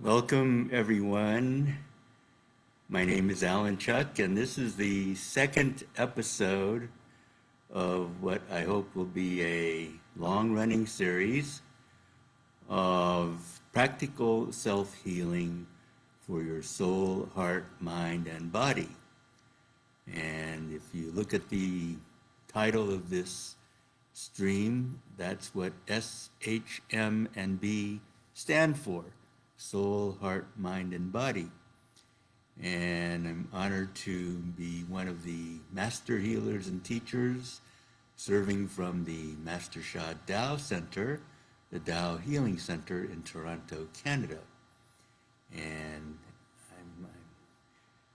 Welcome, everyone. My name is Alan Chuck, and this is the second episode of what I hope will be a long running series of practical self healing for your soul, heart, mind, and body. And if you look at the title of this stream, that's what SHM and B stand for: soul, heart, mind, and body. And I'm honored to be one of the master healers and teachers serving from the Master Sha Tao Center, the Tao Healing Center in Toronto, Canada. And I'm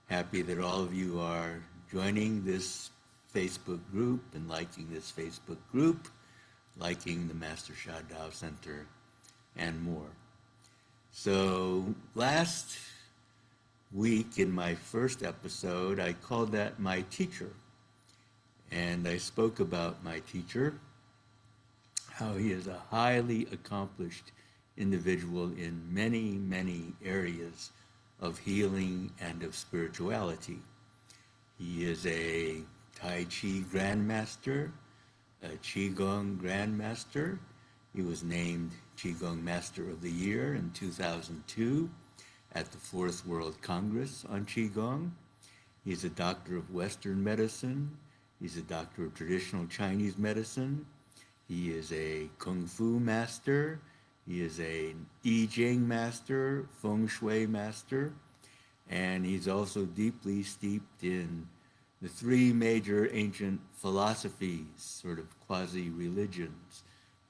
happy that all of you are joining this Facebook group and liking this Facebook group, liking the Master Sha Tao Center, and more. So last week in my first episode, I called that my teacher. And I spoke about my teacher, how he is a highly accomplished individual in many, many areas of healing and of spirituality. He is a Tai Chi Grandmaster, a Qigong Grandmaster. He was named Qigong Master of the Year in 2002 at the Fourth World Congress on Qigong. He's a doctor of Western medicine. He's a doctor of traditional Chinese medicine. He is a Kung Fu master. He is an I Ching master, Feng Shui master, and he's also deeply steeped in the three major ancient philosophies, sort of quasi-religions.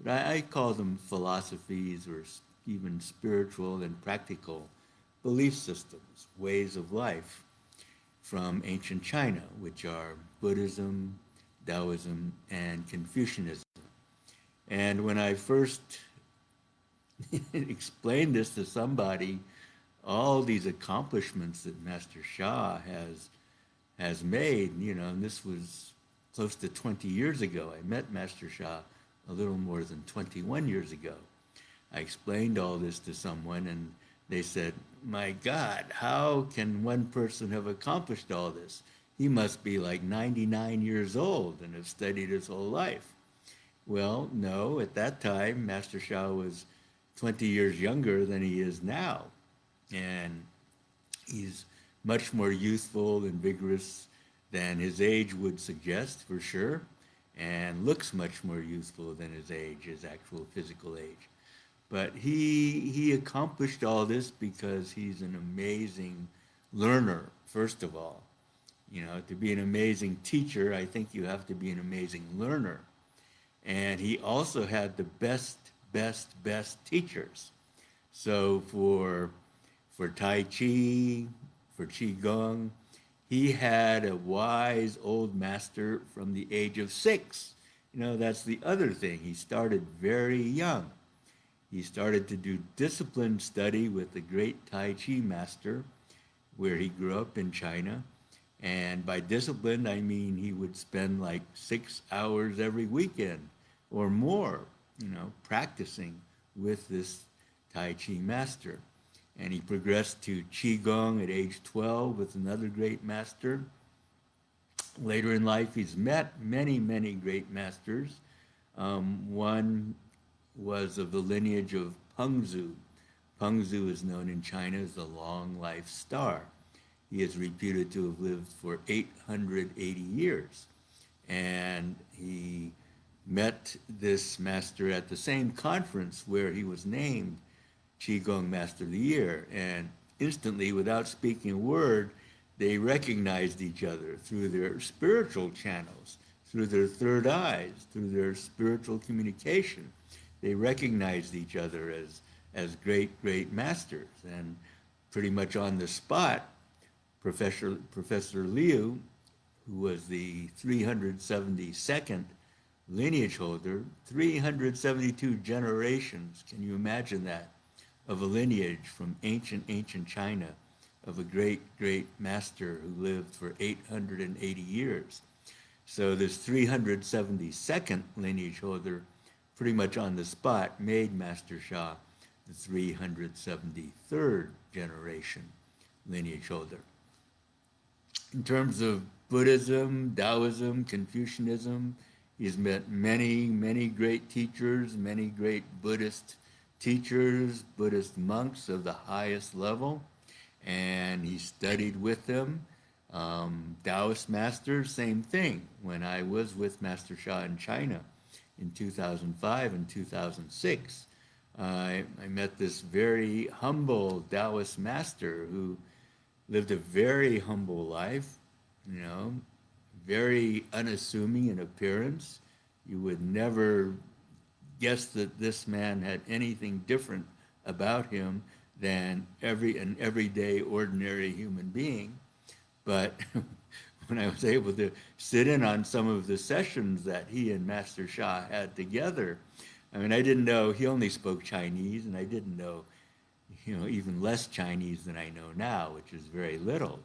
But I call them philosophies or even spiritual and practical belief systems, ways of life from ancient China, which are Buddhism, Taoism, and Confucianism. And when I first explained this to somebody, all these accomplishments that Master Sha has made, and this was close to 20 years ago. I met Master Sha a little more than 21 years ago. I explained all this to someone and they said, "My God, how can one person have accomplished all this? He must be like 99 years old and have studied his whole life." Well, no, at that time, Master Sha was 20 years younger than he is now. And he's much more youthful and vigorous than his age would suggest, for sure, and looks much more youthful than his age, his actual physical age. But he accomplished all this because he's an amazing learner, first of all. To be an amazing teacher, I think you have to be an amazing learner. And he also had the best teachers. So for Tai Chi, for Qigong, he had a wise old master from the age of 6. That's the other thing. He started very young. He started to do disciplined study with the great Tai Chi master, where he grew up in China. And by disciplined, I mean he would spend like 6 hours every weekend or more, practicing with this Tai Chi master. And he progressed to Qigong at age 12 with another great master. Later in life, he's met many, many great masters. One was of the lineage of Pengzu. Pengzu is known in China as the long life star. He is reputed to have lived for 880 years. And he met this master at the same conference where he was named Qigong Master of the Year. And instantly, without speaking a word, they recognized each other through their spiritual channels, through their third eyes, through their spiritual communication. They recognized each other as great masters. And pretty much on the spot, Professor Liu, who was the 372nd lineage holder, 372 generations, can you imagine that, of a lineage from ancient China, of a great master who lived for 880 years. So this 372nd lineage holder, pretty much on the spot, made Master Sha the 373rd generation lineage holder. In terms of Buddhism, Taoism, Confucianism, he's met many, many great teachers, many great Buddhist teachers, Buddhist monks of the highest level, and he studied with them. Taoist masters, same thing. When I was with Master Sha in China in 2005 and 2006, I met this very humble Taoist master who lived a very humble life, you know, very unassuming in appearance. You would never guess that this man had anything different about him than an everyday ordinary human being. But when I was able to sit in on some of the sessions that he and Master Sha had together, I mean, I didn't know, he only spoke Chinese, and I didn't know, even less Chinese than I know now, which is very little.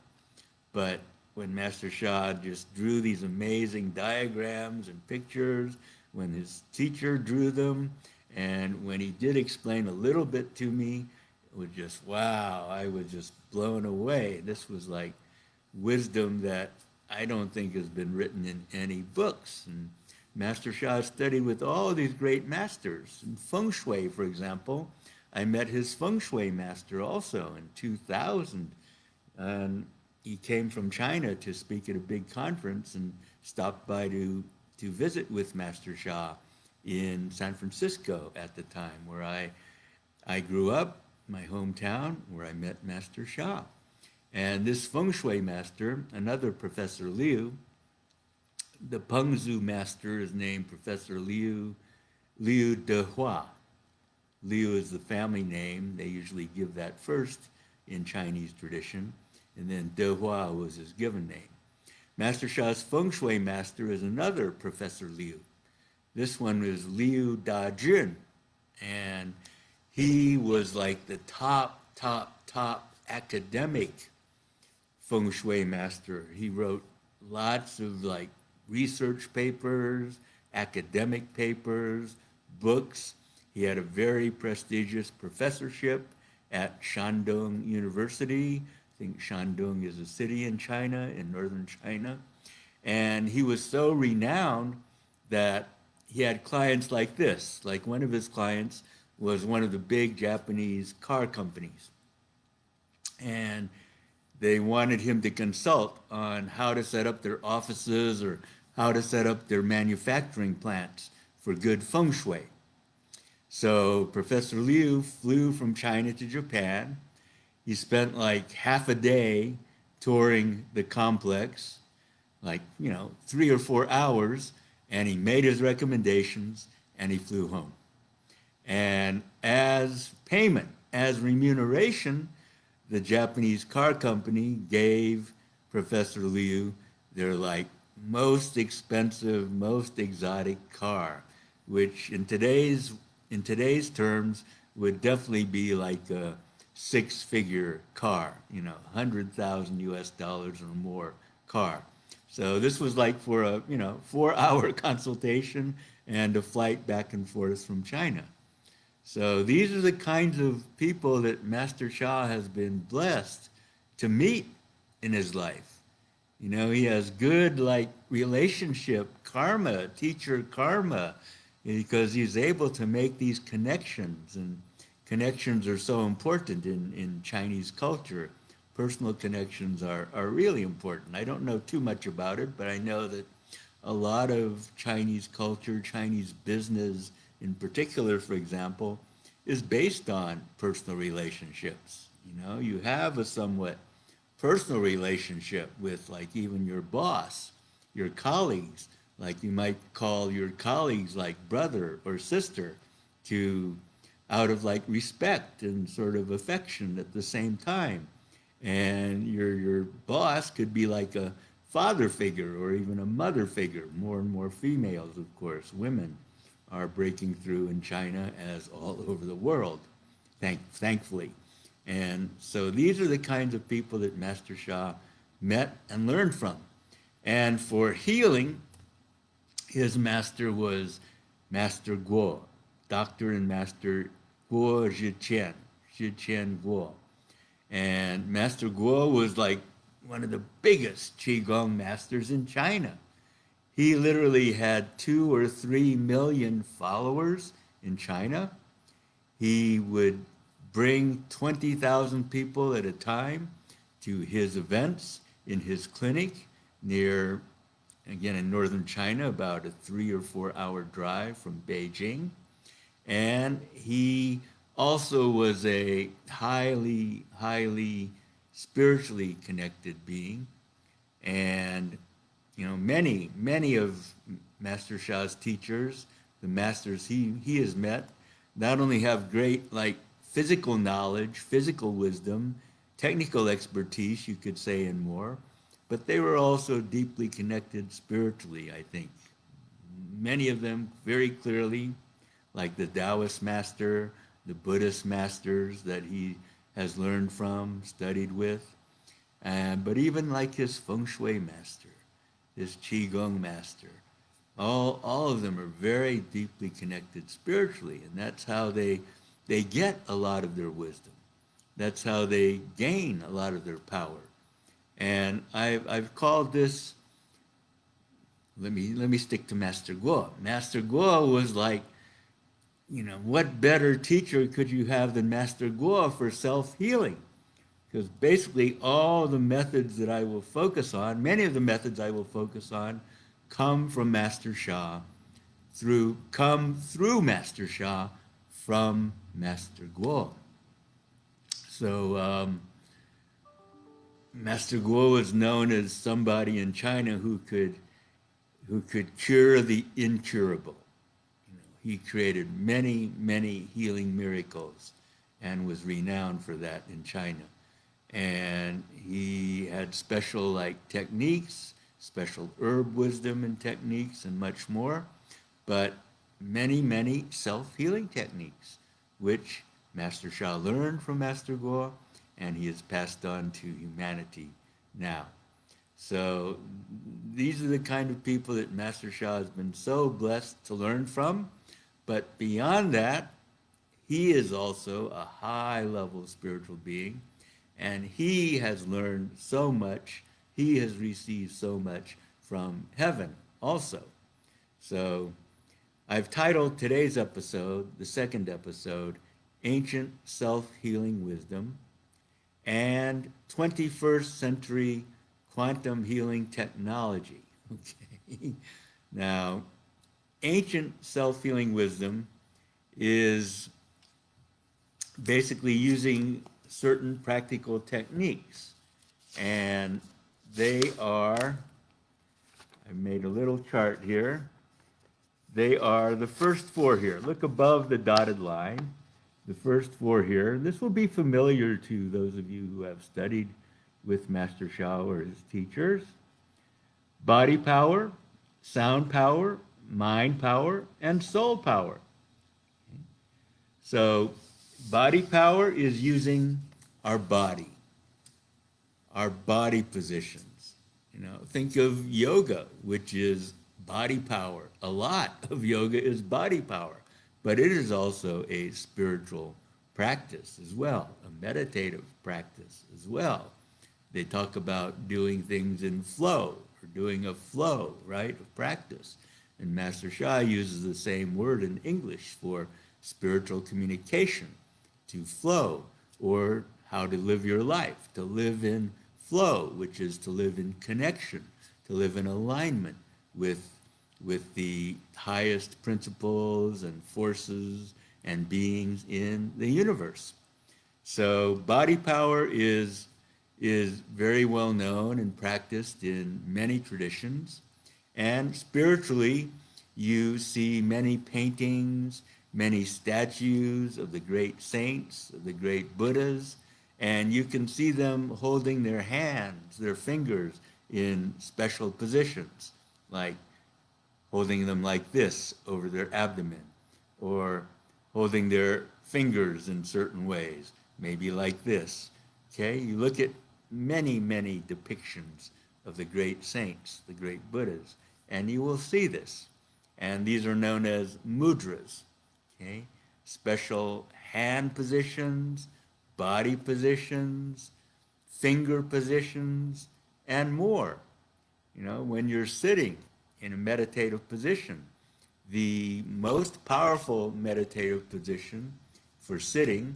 But when Master Sha just drew these amazing diagrams and pictures, when his teacher drew them, and when he did explain a little bit to me, it was just, wow, I was just blown away. This was like wisdom that I don't think has been written in any books. And Master Sha studied with all these great masters. In Feng Shui, for example, I met his Feng Shui master also in 2000. And he came from China to speak at a big conference and stopped by to visit with Master Sha in San Francisco at the time, where I grew up, my hometown, where I met Master Sha. And this Feng Shui master, another Professor Liu, the Pengzu master is named Professor Liu Dehua. Liu is the family name. They usually give that first in Chinese tradition. And then Dehua was his given name. Master Sha's Feng Shui master is another Professor Liu. This one is Liu Dajun. And he was like the top academic Feng Shui master. He wrote lots of like research papers, academic papers, books. He had a very prestigious professorship at Shandong University. I think Shandong is a city in China, in northern China. And he was so renowned that he had clients like this. Like one of his clients was one of the big Japanese car companies. And they wanted him to consult on how to set up their offices or how to set up their manufacturing plants for good feng shui. So Professor Liu flew from China to Japan. He spent like half a day touring the complex, like, 3 or 4 hours, and he made his recommendations and he flew home. And as payment, as remuneration, the Japanese car company gave Professor Liu their like most expensive, most exotic car, which in today's terms would definitely be like a 6-figure car, $100,000 or more car. So this was like for a 4-hour consultation and a flight back and forth from China. So these are the kinds of people that Master Sha has been blessed to meet in his life. He has good relationship karma, teacher karma, because he's able to make these connections, and connections are so important in Chinese culture. Personal connections are really important. I don't know too much about it, but I know that a lot of Chinese culture, Chinese business in particular, for example, is based on personal relationships. You have a somewhat personal relationship with like even your boss, your colleagues. Like you might call your colleagues like brother or sister out of like respect and sort of affection at the same time. And your boss could be like a father figure or even a mother figure. More and more females, of course, women are breaking through in China as all over the world, thankfully. And so these are the kinds of people that Master Sha met and learned from. And for healing, his master was Master Guo, Doctor and Master Guo Zhiqian, Zhiqian Guo. And Master Guo was like one of the biggest Qigong masters in China. He literally had 2 or 3 million followers in China. He would bring 20,000 people at a time to his events in his clinic near, again, in northern China, about a 3 or 4 hour drive from Beijing. And he also was a highly, highly spiritually connected being. And, many of Master Sha's teachers, the masters he has met, not only have great, like, physical knowledge, physical wisdom, technical expertise, you could say, and more, but they were also deeply connected spiritually, I think. Many of them very clearly, like the Taoist master, the Buddhist masters that he has learned from, studied with, but even like his feng shui master, his qigong master, all of them are very deeply connected spiritually, and that's how they get a lot of their wisdom. That's how they gain a lot of their power. And I've called this. Let me stick to Master Guo. Master Guo was like, what better teacher could you have than Master Guo for self-healing? Because basically all the methods that I will focus on, many of the methods I will focus on, come from Master Sha, come through Master Sha from Master Guo. So Master Guo is known as somebody in China who could cure the incurable. He created many, many healing miracles and was renowned for that in China. And he had special, like, techniques, special herb wisdom and techniques, and much more, but many, many self-healing techniques, which Master Sha learned from Master Guo, and he has passed on to humanity now. So these are the kind of people that Master Sha has been so blessed to learn from. But beyond that, he is also a high-level spiritual being, and he has learned so much. He has received so much from heaven also. So I've titled today's episode, the second episode, Ancient Self-Healing Wisdom and 21st Century Quantum Healing Technology. Okay. Now, ancient self-healing wisdom is basically using certain practical techniques. And they are, I made a little chart here. They are the first four here. Look above the dotted line, the first four here. This will be familiar to those of you who have studied with Master Sha or his teachers. Body power, sound power, mind power, and soul power. So body power is using our body positions. Think of yoga, which is body power. A lot of yoga is body power, but it is also a spiritual practice as well, a meditative practice as well. They talk about doing things in flow, or doing a flow, right, of practice. And Master Sha uses the same word in English for spiritual communication, to flow, or how to live your life, to live in flow, which is to live in connection, to live in alignment with the highest principles and forces and beings in the universe. So body power is very well known and practiced in many traditions. And spiritually, you see many paintings, many statues of the great saints, of the great Buddhas, and you can see them holding their hands, their fingers, in special positions, like holding them like this over their abdomen, or holding their fingers in certain ways, maybe like this. Okay, you look at many, many depictions of the great saints, the great Buddhas, and you will see this. And these are known as mudras. Okay, special hand positions, body positions, finger positions, and more. You know, when you're sitting in a meditative position, the most powerful meditative position for sitting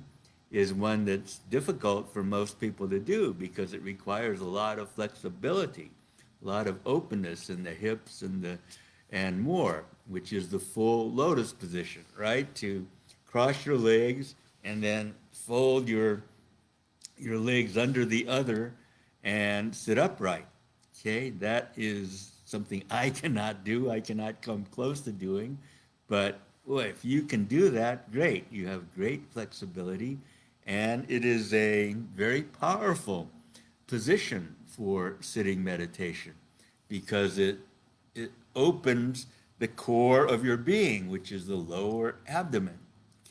is one that's difficult for most people to do because it requires a lot of flexibility, a lot of openness in the hips and more, which is the full lotus position, right? To cross your legs and then fold your legs under the other and sit upright. Okay, that is something I cannot do. I cannot come close to doing. But boy, if you can do that, great. You have great flexibility. And it is a very powerful position for sitting meditation because it opens the core of your being, which is the lower abdomen.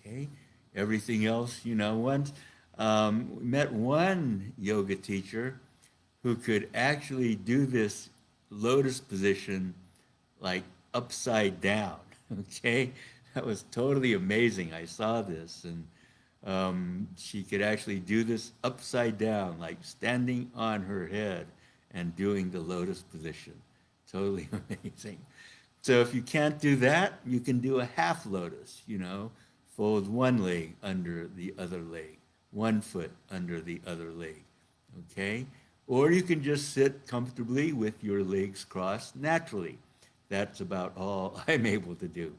Okay, everything else, you know, once we met one yoga teacher who could actually do this lotus position like upside down. Okay, that was totally amazing. I saw this, and she could actually do this upside down, like standing on her head and doing the lotus position. Totally amazing. So if you can't do that, you can do a half lotus, you know, fold one leg under the other leg, one foot under the other leg, okay? Or you can just sit comfortably with your legs crossed naturally. That's about all I'm able to do.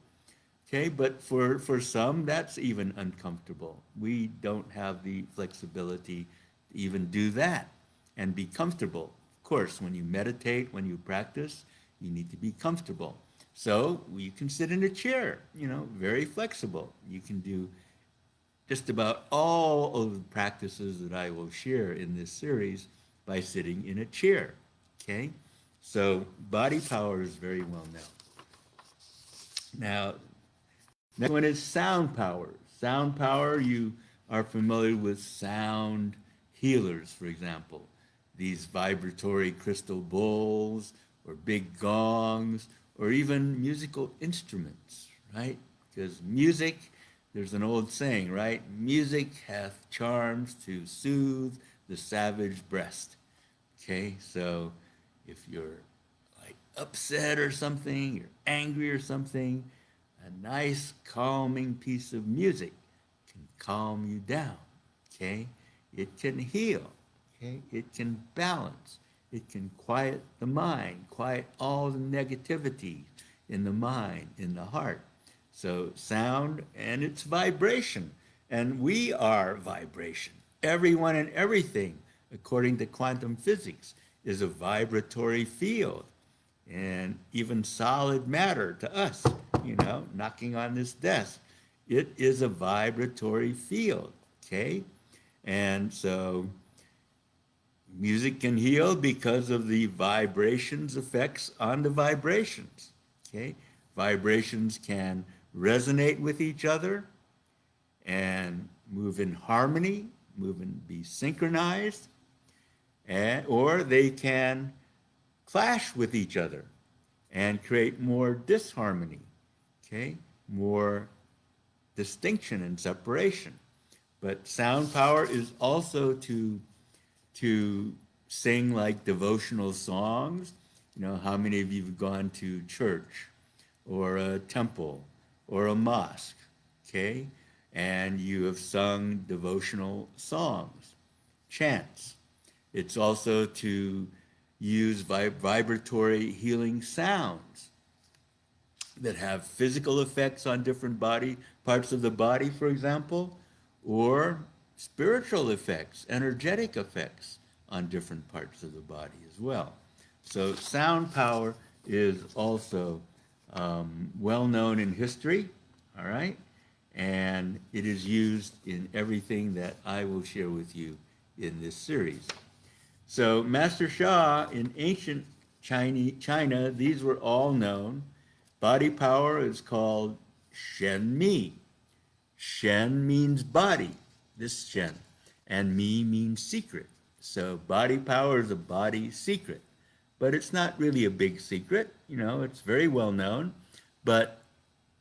Okay, but for some, that's even uncomfortable. We don't have the flexibility to even do that and be comfortable. Of course, when you meditate, when you practice, you need to be comfortable. So you can sit in a chair, you know, very flexible. You can do just about all of the practices that I will share in this series by sitting in a chair. Okay, so body power is very well known. Now, next one is sound power. Sound power, you are familiar with sound healers, for example. These vibratory crystal bowls or big gongs or even musical instruments, right? Because music, there's an old saying, right? Music hath charms to soothe the savage breast. Okay, so if you're like upset or something, you're angry or something, a nice calming piece of music can calm you down. Okay, it can heal. Okay, it can balance. It can quiet the mind, quiet all the negativity in the mind, in the heart. So sound and its vibration. And we are vibration. Everyone and everything, according to quantum physics, is a vibratory field. And even solid matter to us, you know, knocking on this desk, it is a vibratory field, okay? And so music can heal because of the vibrations effects on the vibrations, okay? Vibrations can resonate with each other and move in harmony, move and be synchronized, or they can clash with each other and create more disharmony, okay? More distinction and separation. But sound power is also to sing like devotional songs. You know, how many of you have gone to church or a temple or a mosque, okay? And you have sung devotional songs, chants. It's also to use vibratory healing sounds that have physical effects on different body parts of the body, for example, or spiritual effects, energetic effects on different parts of the body as well. So sound power is also well known in history, all right? And it is used in everything that I will share with you in this series. So Master Sha in ancient China, these were all known. Body power is called Shen Mi. Shen means body, this Shen, and Mi means secret. So body power is a body secret. But it's not really a big secret, you know, it's very well known. But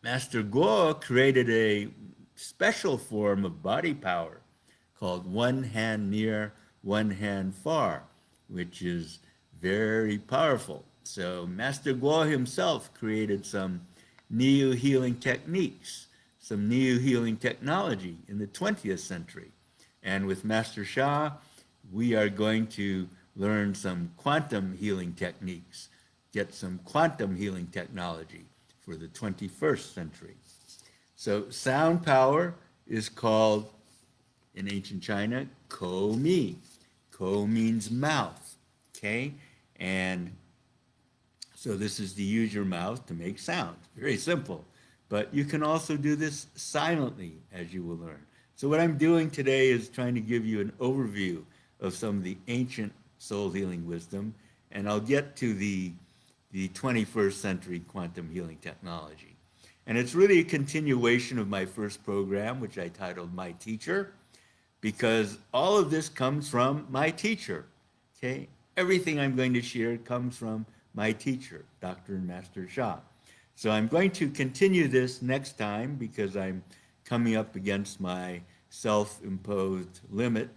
Master Guo created a special form of body power called one hand near, one hand far, which is very powerful. So Master Guo himself created some neo-healing techniques, some neo-healing technology in the 20th century. And with Master Sha, we are going to learn some quantum healing techniques, get some quantum healing technology for the 21st century. So sound power is called, in ancient China, ko mi. Ko means mouth, okay? And so this is to use your mouth to make sound. Very simple. But you can also do this silently, as you will learn. So what I'm doing today is trying to give you an overview of some of the ancient soul healing wisdom, and I'll get to the 21st century quantum healing technology. And it's really a continuation of my first program, which I titled My Teacher, because all of this comes from my teacher, okay? Everything I'm going to share comes from my teacher, Dr. and Master Sha. So I'm going to continue this next time because I'm coming up against my self-imposed limit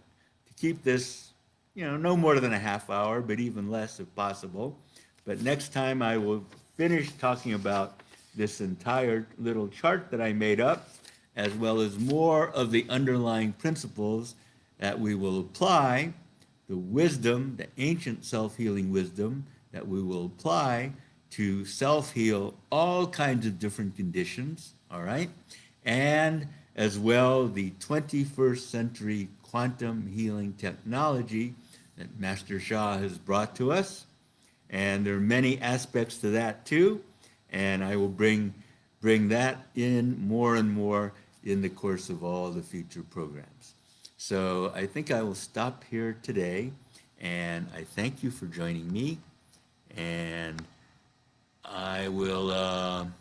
to keep this, no more than a half hour, but even less if possible. But next time I will finish talking about this entire little chart that I made up, as well as more of the underlying principles that we will apply, the wisdom, the ancient self-healing wisdom that we will apply to self-heal all kinds of different conditions, all right? And as well, the 21st century quantum healing technology that Master Sha has brought to us. And there are many aspects to that too, and I will bring that in more and more in the course of all the future programs. So I think I will stop here today, and I thank you for joining me, and I will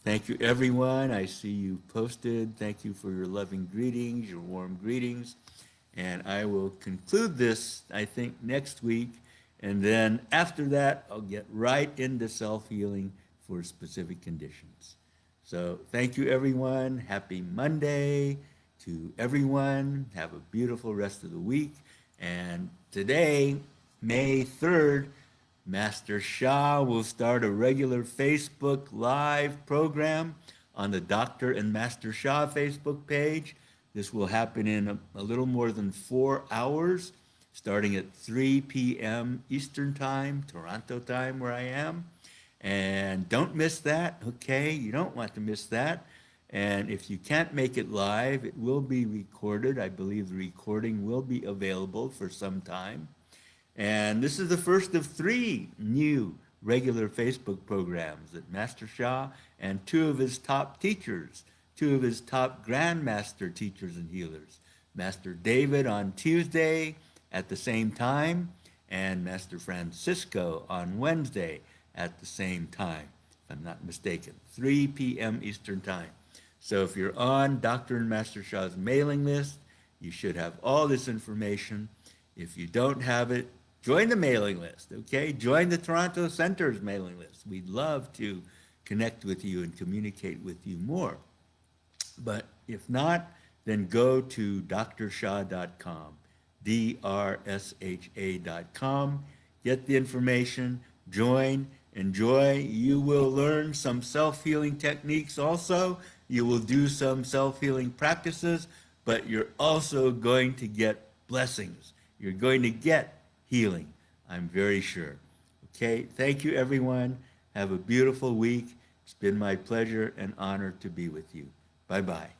thank you everyone. I see you posted. Thank you for your loving greetings, your warm greetings, and I will conclude this, I think, next week, and then after that, I'll get right into self-healing for specific conditions. So thank you, everyone. Happy Monday to everyone. Have a beautiful rest of the week. And today, May 3rd, Master Sha will start a regular Facebook Live program on the Dr. and Master Sha Facebook page. This will happen in a little more than 4 hours, starting at 3 p.m. Eastern Time, Toronto time, where I am. And don't miss that, okay? You don't want to miss that. And if you can't make it live, it will be recorded. I believe the recording will be available for some time. And this is the first of 3 new regular Facebook programs that Master Sha and 2 of his top teachers, 2 of his top grandmaster teachers and healers, Master David on Tuesday at the same time, and Master Francisco on Wednesday at the same time, if I'm not mistaken, 3 p.m. Eastern Time. So if you're on Dr. and Master Sha's mailing list, you should have all this information. If you don't have it, join the mailing list, okay? Join the Toronto Center's mailing list. We'd love to connect with you and communicate with you more. But if not, then go to drsha.com, drsha.com, get the information, join, enjoy. You will learn some self-healing techniques also. You will do some self-healing practices, but you're also going to get blessings. You're going to get healing, I'm very sure. Okay, thank you everyone. Have a beautiful week. It's been my pleasure and honor to be with you. Bye-bye.